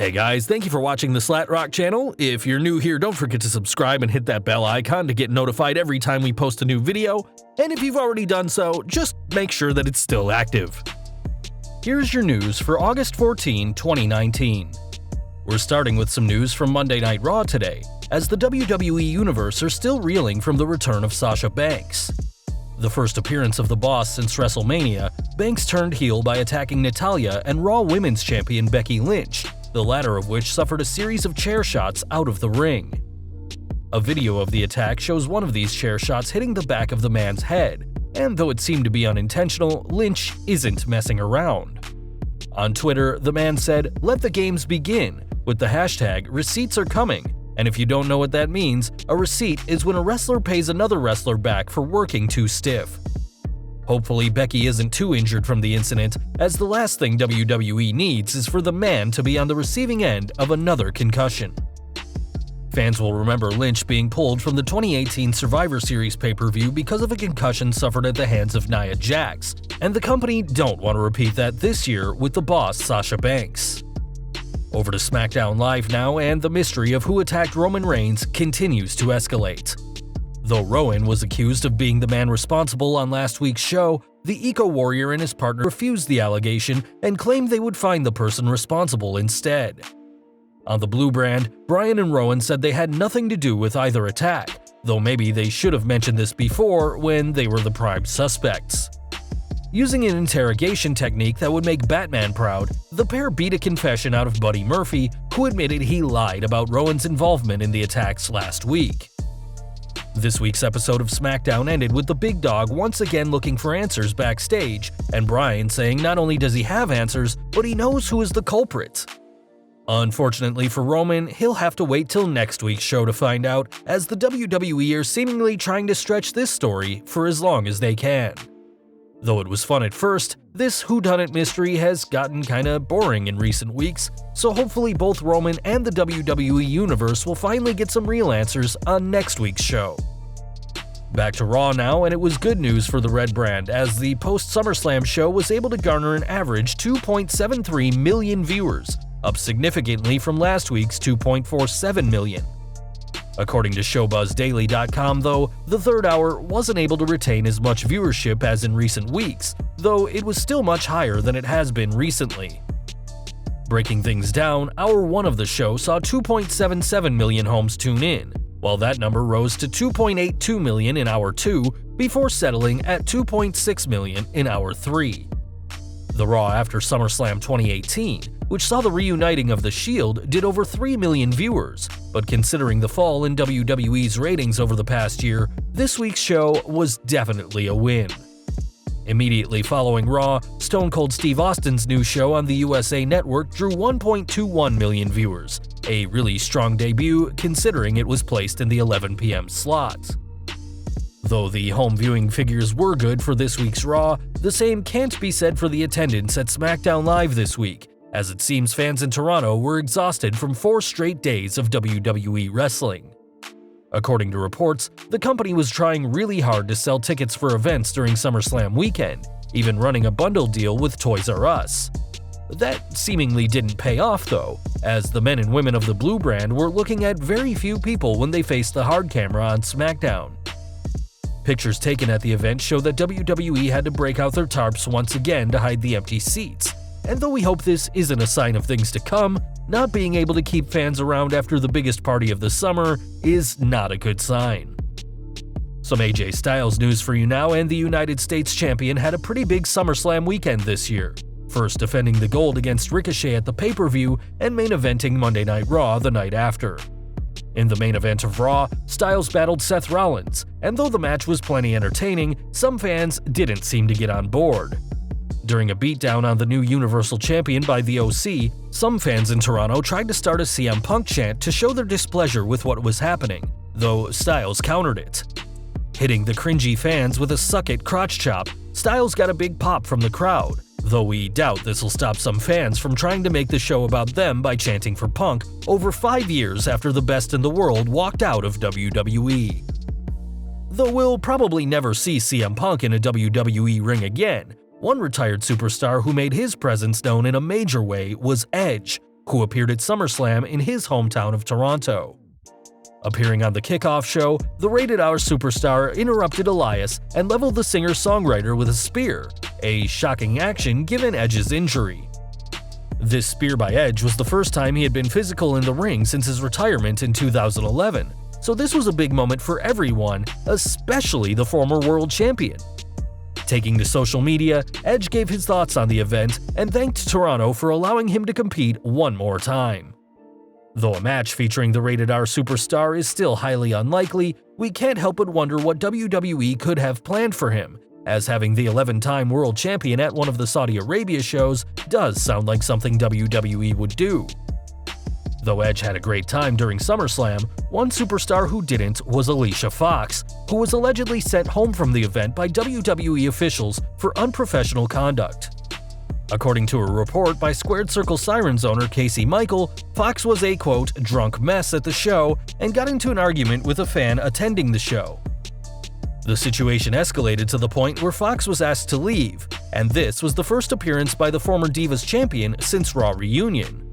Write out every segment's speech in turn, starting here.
Hey guys, thank you for watching the Slat Rock channel. If you're new here, don't forget to subscribe and hit that bell icon to get notified every time we post a new video. And if you've already done so, just make sure that it's still active. Here's your news for August 14, 2019. We're starting with some news from Monday Night Raw today, as the WWE Universe are still reeling from the return of Sasha Banks. The first appearance of the Boss since WrestleMania, Banks turned heel by attacking Natalya and Raw Women's Champion Becky Lynch, the latter of which suffered a series of chair shots out of the ring. A video of the attack shows one of these chair shots hitting the back of the man's head, and though it seemed to be unintentional, Lynch isn't messing around. On Twitter, the man said, "Let the games begin," with the hashtag "receipts are coming," and if you don't know what that means, a receipt is when a wrestler pays another wrestler back for working too stiff. Hopefully, Becky isn't too injured from the incident, as the last thing WWE needs is for the man to be on the receiving end of another concussion. Fans will remember Lynch being pulled from the 2018 Survivor Series pay-per-view because of a concussion suffered at the hands of Nia Jax, and the company don't want to repeat that this year with the Boss Sasha Banks. Over to SmackDown Live now, and the mystery of who attacked Roman Reigns continues to escalate. Though Rowan was accused of being the man responsible on last week's show, the Eco Warrior and his partner refused the allegation and claimed they would find the person responsible instead. On the Blue brand, Bryan and Rowan said they had nothing to do with either attack, though maybe they should have mentioned this before when they were the prime suspects. Using an interrogation technique that would make Batman proud, the pair beat a confession out of Buddy Murphy, who admitted he lied about Rowan's involvement in the attacks last week. This week's episode of SmackDown ended with the Big Dog once again looking for answers backstage, and Bryan saying not only does he have answers, but he knows who is the culprit. Unfortunately for Roman, he'll have to wait till next week's show to find out, as the WWE are seemingly trying to stretch this story for as long as they can. Though it was fun at first, this whodunit mystery has gotten kinda boring in recent weeks, so hopefully both Roman and the WWE Universe will finally get some real answers on next week's show. Back to Raw now, and it was good news for the Red brand, as the post-SummerSlam show was able to garner an average 2.73 million viewers, up significantly from last week's 2.47 million. According to ShowBuzzDaily.com, though, the third hour wasn't able to retain as much viewership as in recent weeks, though it was still much higher than it has been recently. Breaking things down, Hour 1 of the show saw 2.77 million homes tune in, while that number rose to 2.82 million in Hour 2 before settling at 2.6 million in Hour 3. The Raw after SummerSlam 2018, which saw the reuniting of The Shield, did over 3 million viewers, but considering the fall in WWE's ratings over the past year, this week's show was definitely a win. Immediately following Raw, Stone Cold Steve Austin's new show on the USA Network drew 1.21 million viewers, a really strong debut considering it was placed in the 11 p.m. slot. Though the home viewing figures were good for this week's Raw, the same can't be said for the attendance at SmackDown Live this week, as it seems fans in Toronto were exhausted from 4 straight days of WWE wrestling. According to reports, the company was trying really hard to sell tickets for events during SummerSlam weekend, even running a bundle deal with Toys R Us. That seemingly didn't pay off though, as the men and women of the Blue brand were looking at very few people when they faced the hard camera on SmackDown. Pictures taken at the event show that WWE had to break out their tarps once again to hide the empty seats. And though we hope this isn't a sign of things to come, not being able to keep fans around after the biggest party of the summer is not a good sign. Some AJ Styles news for you now, and the United States Champion had a pretty big SummerSlam weekend this year, first defending the gold against Ricochet at the pay-per-view and main eventing Monday Night Raw the night after. In the main event of Raw, Styles battled Seth Rollins, and though the match was plenty entertaining, some fans didn't seem to get on board. During a beatdown on the new Universal Champion by the OC, some fans in Toronto tried to start a CM Punk chant to show their displeasure with what was happening, though Styles countered it. Hitting the cringy fans with a suck-it crotch chop, Styles got a big pop from the crowd, though we doubt this will stop some fans from trying to make the show about them by chanting for Punk over 5 years after the best in the world walked out of WWE. Though we'll probably never see CM Punk in a WWE ring again, one retired superstar who made his presence known in a major way was Edge, who appeared at SummerSlam in his hometown of Toronto. Appearing on the kickoff show, the Rated R superstar interrupted Elias and leveled the singer-songwriter with a spear, a shocking action given Edge's injury. This spear by Edge was the first time he had been physical in the ring since his retirement in 2011, so this was a big moment for everyone, especially the former world champion. Taking to social media, Edge gave his thoughts on the event and thanked Toronto for allowing him to compete one more time. Though a match featuring the Rated R superstar is still highly unlikely, we can't help but wonder what WWE could have planned for him, as having the 11-time world champion at one of the Saudi Arabia shows does sound like something WWE would do. Though Edge had a great time during SummerSlam, one superstar who didn't was Alicia Fox, who was allegedly sent home from the event by WWE officials for unprofessional conduct. According to a report by Squared Circle Sirens owner Casey Michael, Fox was a, quote, drunk mess at the show and got into an argument with a fan attending the show. The situation escalated to the point where Fox was asked to leave, and this was the first appearance by the former Divas champion since Raw Reunion.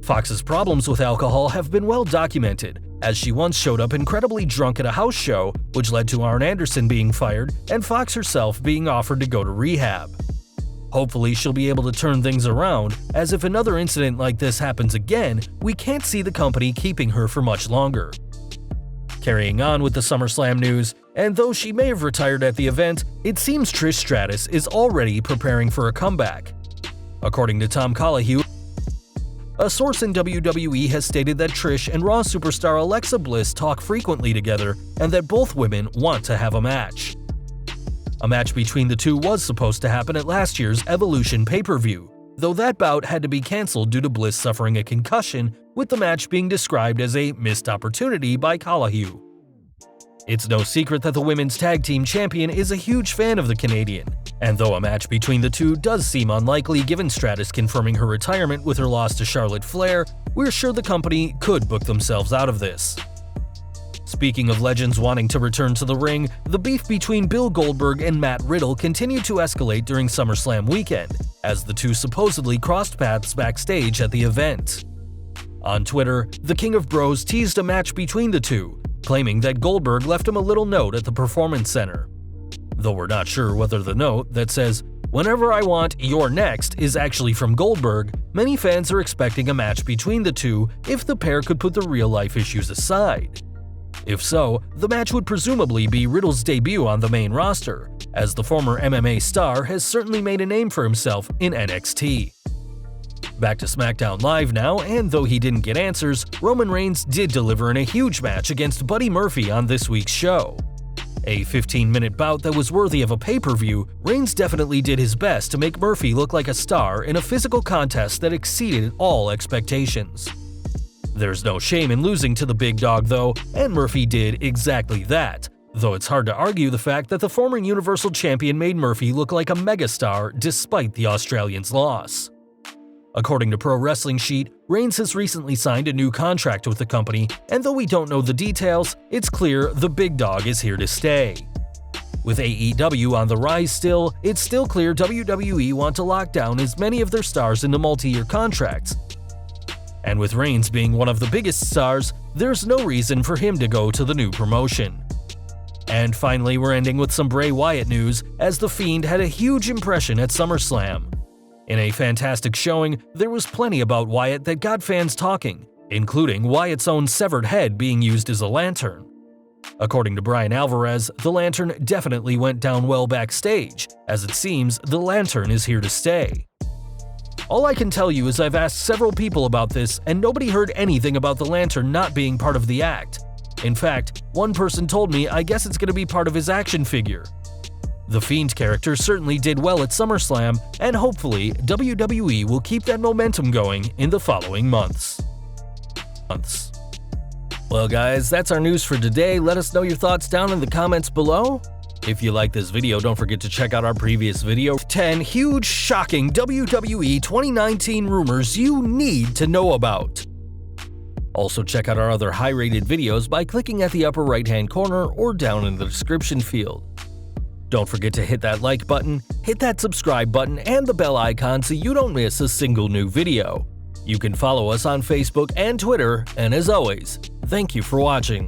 Fox's problems with alcohol have been well documented, as she once showed up incredibly drunk at a house show, which led to Arn Anderson being fired and Fox herself being offered to go to rehab. Hopefully she'll be able to turn things around, as if another incident like this happens again, we can't see the company keeping her for much longer. Carrying on with the SummerSlam news, and though she may have retired at the event, it seems Trish Stratus is already preparing for a comeback. According to Tom Collahue, a source in WWE has stated that Trish and Raw superstar Alexa Bliss talk frequently together and that both women want to have a match. A match between the two was supposed to happen at last year's Evolution pay-per-view, though that bout had to be cancelled due to Bliss suffering a concussion, with the match being described as a missed opportunity by Collahue. It's no secret that the women's tag team champion is a huge fan of the Canadian, and though a match between the two does seem unlikely given Stratus confirming her retirement with her loss to Charlotte Flair, we're sure the company could book themselves out of this. Speaking of legends wanting to return to the ring, the beef between Bill Goldberg and Matt Riddle continued to escalate during SummerSlam weekend, as the two supposedly crossed paths backstage at the event. On Twitter, the King of Bros teased a match between the two, claiming that Goldberg left him a little note at the Performance Center. Though we're not sure whether the note that says, "Whenever I want, you're next," is actually from Goldberg, many fans are expecting a match between the two if the pair could put the real-life issues aside. If so, the match would presumably be Riddle's debut on the main roster, as the former MMA star has certainly made a name for himself in NXT. Back to SmackDown Live now, and though he didn't get answers, Roman Reigns did deliver in a huge match against Buddy Murphy on this week's show. A 15-minute bout that was worthy of a pay-per-view, Reigns definitely did his best to make Murphy look like a star in a physical contest that exceeded all expectations. There's no shame in losing to the big dog though, and Murphy did exactly that, though it's hard to argue the fact that the former Universal Champion made Murphy look like a megastar despite the Australian's loss. According to Pro Wrestling Sheet, Reigns has recently signed a new contract with the company, and though we don't know the details, it's clear the big dog is here to stay. With AEW on the rise still, it's still clear WWE want to lock down as many of their stars into multi-year contracts. And with Reigns being one of the biggest stars, there's no reason for him to go to the new promotion. And finally, we're ending with some Bray Wyatt news, as The Fiend had a huge impression at SummerSlam. In a fantastic showing, there was plenty about Wyatt that got fans talking, including Wyatt's own severed head being used as a lantern. According to Brian Alvarez, the lantern definitely went down well backstage, as it seems the lantern is here to stay. All I can tell you is I've asked several people about this, and nobody heard anything about the lantern not being part of the act. In fact, one person told me I guess it's going to be part of his action figure. The Fiend character certainly did well at SummerSlam, and hopefully WWE will keep that momentum going in the following months. Well guys, that's our news for today. Let us know your thoughts down in the comments below. If you like this video, don't forget to check out our previous video, 10 huge, shocking WWE 2019 rumors you need to know about. Also check out our other high-rated videos by clicking at the upper right-hand corner or down in the description field. Don't forget to hit that like button, hit that subscribe button, and the bell icon so you don't miss a single new video. You can follow us on Facebook and Twitter, and as always, thank you for watching.